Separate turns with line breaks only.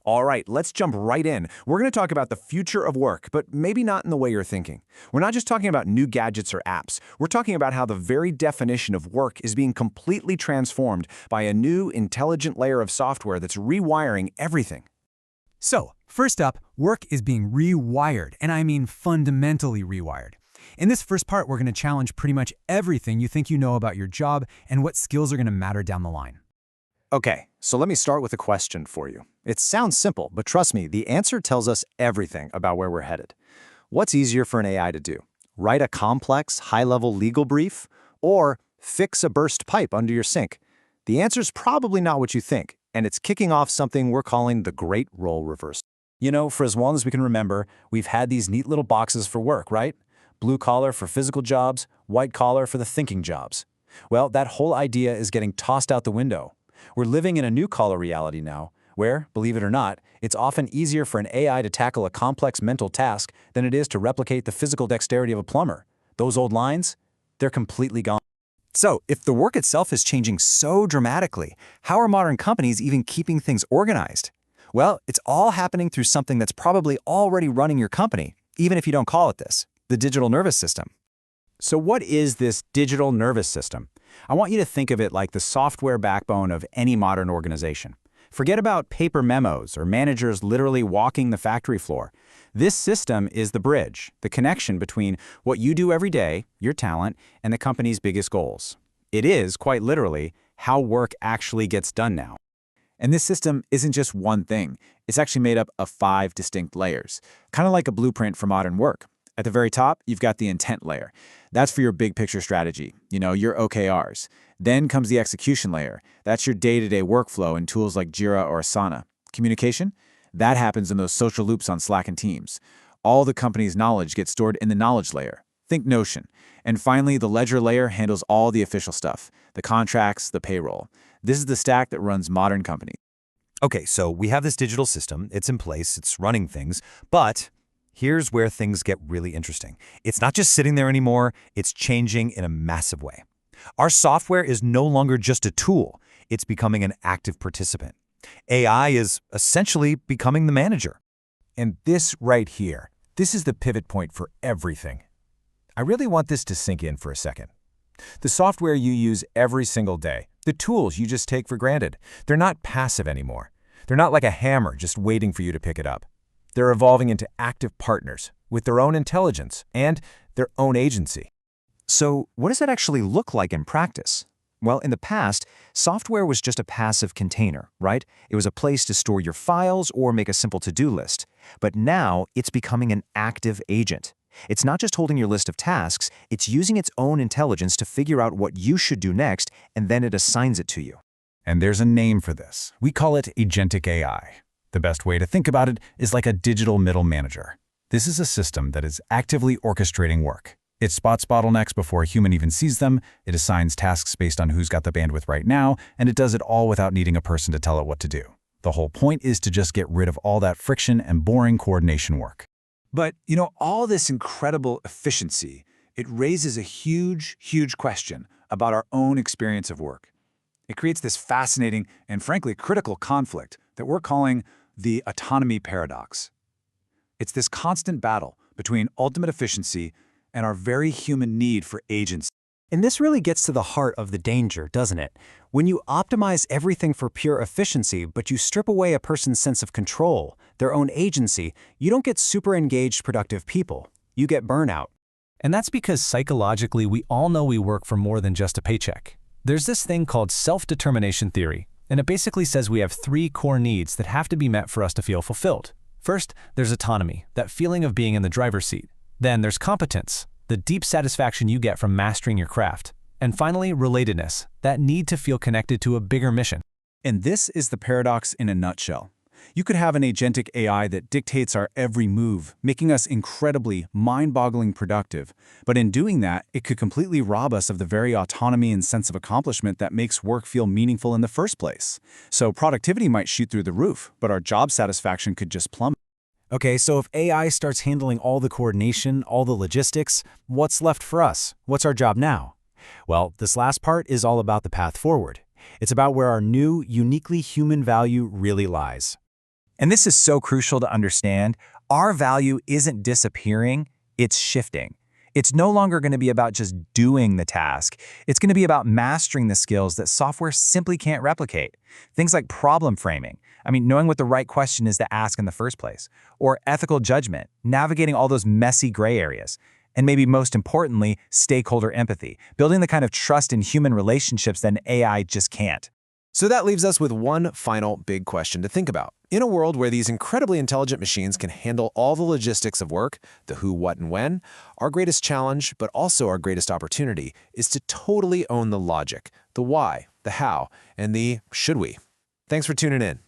All right, let's jump right in. We're going to talk about the future of work, but maybe not in the way you're thinking. We're not just talking about new gadgets or apps. We're talking about how the very definition of work is being completely transformed by a new, intelligent layer of software that's rewiring everything.
So, first up, work is being rewired, and I mean fundamentally rewired. In this first part, we're going to challenge pretty much everything you think you know about your job and what skills are going to matter down the line.
Okay, so let me start with a question for you. It sounds simple, but trust me, the answer tells us everything about where we're headed. What's easier for an AI to do? Write a complex, high-level legal brief? Or fix a burst pipe under your sink? The answer's probably not what you think, and it's kicking off something we're calling the Great Role Reversal. You know, for as long as we can remember, we've had these neat little boxes for work, right? Blue collar for physical jobs, white collar for the thinking jobs. Well, that whole idea is getting tossed out the window. We're living in a new collar reality now, where, believe it or not, it's often easier for an AI to tackle a complex mental task than it is to replicate the physical dexterity of a plumber. Those old lines, they're completely gone. So, if the work itself is changing so dramatically, how are modern companies even keeping things organized? Well, it's all happening through something that's probably already running your company, even if you don't call it this, the digital nervous system. So what is this digital nervous system? I want you to think of it like the software backbone of any modern organization. Forget about paper memos or managers literally walking the factory floor. This system is the bridge, the connection between what you do every day, your talent, and the company's biggest goals. It is, quite literally, how work actually gets done now. And this system isn't just one thing. It's actually made up of 5 distinct layers, kind of like a blueprint for modern work. At the very top, you've got the intent layer. That's for your big picture strategy, your OKRs. Then comes the execution layer. That's your day-to-day workflow in tools like Jira or Asana. Communication? That happens in those social loops on Slack and Teams. All the company's knowledge gets stored in the knowledge layer. Think Notion. And finally, the ledger layer handles all the official stuff, the contracts, the payroll. This is the stack that runs modern companies.
Okay, so we have this digital system. It's in place. It's running things. But here's where things get really interesting. It's not just sitting there anymore. It's changing in a massive way. Our software is no longer just a tool. It's becoming an active participant. AI is essentially becoming the manager.
And this right here, this is the pivot point for everything. I really want this to sink in for a second. The software you use every single day, the tools you just take for granted, they're not passive anymore. They're not like a hammer just waiting for you to pick it up. They're evolving into active partners with their own intelligence and their own agency.
So what does that actually look like in practice? Well, in the past, software was just a passive container, right? It was a place to store your files or make a simple to-do list. But now it's becoming an active agent. It's not just holding your list of tasks, it's using its own intelligence to figure out what you should do next, and then it assigns it to you.
And there's a name for this. We call it agentic AI. The best way to think about it is like a digital middle manager. This is a system that is actively orchestrating work. It spots bottlenecks before a human even sees them, it assigns tasks based on who's got the bandwidth right now, and it does it all without needing a person to tell it what to do. The whole point is to just get rid of all that friction and boring coordination work.
But, all this incredible efficiency, it raises a huge, huge question about our own experience of work. It creates this fascinating and frankly critical conflict that we're calling the autonomy paradox. It's this constant battle between ultimate efficiency and our very human need for agency.
And this really gets to the heart of the danger, doesn't it? When you optimize everything for pure efficiency, but you strip away a person's sense of control, their own agency, you don't get super engaged, productive people. You get burnout. And that's because psychologically, we all know we work for more than just a paycheck. There's this thing called self-determination theory, and it basically says we have 3 core needs that have to be met for us to feel fulfilled. First, there's autonomy, that feeling of being in the driver's seat. Then there's competence, the deep satisfaction you get from mastering your craft. And finally, relatedness, that need to feel connected to a bigger mission.
And this is the paradox in a nutshell. You could have an agentic AI that dictates our every move, making us incredibly, mind-boggling productive. But in doing that, it could completely rob us of the very autonomy and sense of accomplishment that makes work feel meaningful in the first place. So productivity might shoot through the roof, but our job satisfaction could just plummet.
Okay, so if AI starts handling all the coordination, all the logistics, what's left for us? What's our job now? Well, this last part is all about the path forward. It's about where our new, uniquely human value really lies. And this is so crucial to understand. Our value isn't disappearing, it's shifting. It's no longer going to be about just doing the task. It's going to be about mastering the skills that software simply can't replicate. Things like problem framing. Knowing what the right question is to ask in the first place. Or ethical judgment, navigating all those messy gray areas. And maybe most importantly, stakeholder empathy, building the kind of trust in human relationships that an AI just can't.
So that leaves us with one final big question to think about. In a world where these incredibly intelligent machines can handle all the logistics of work, the who, what, and when, our greatest challenge, but also our greatest opportunity, is to totally own the logic, the why, the how, and the should we. Thanks for tuning in.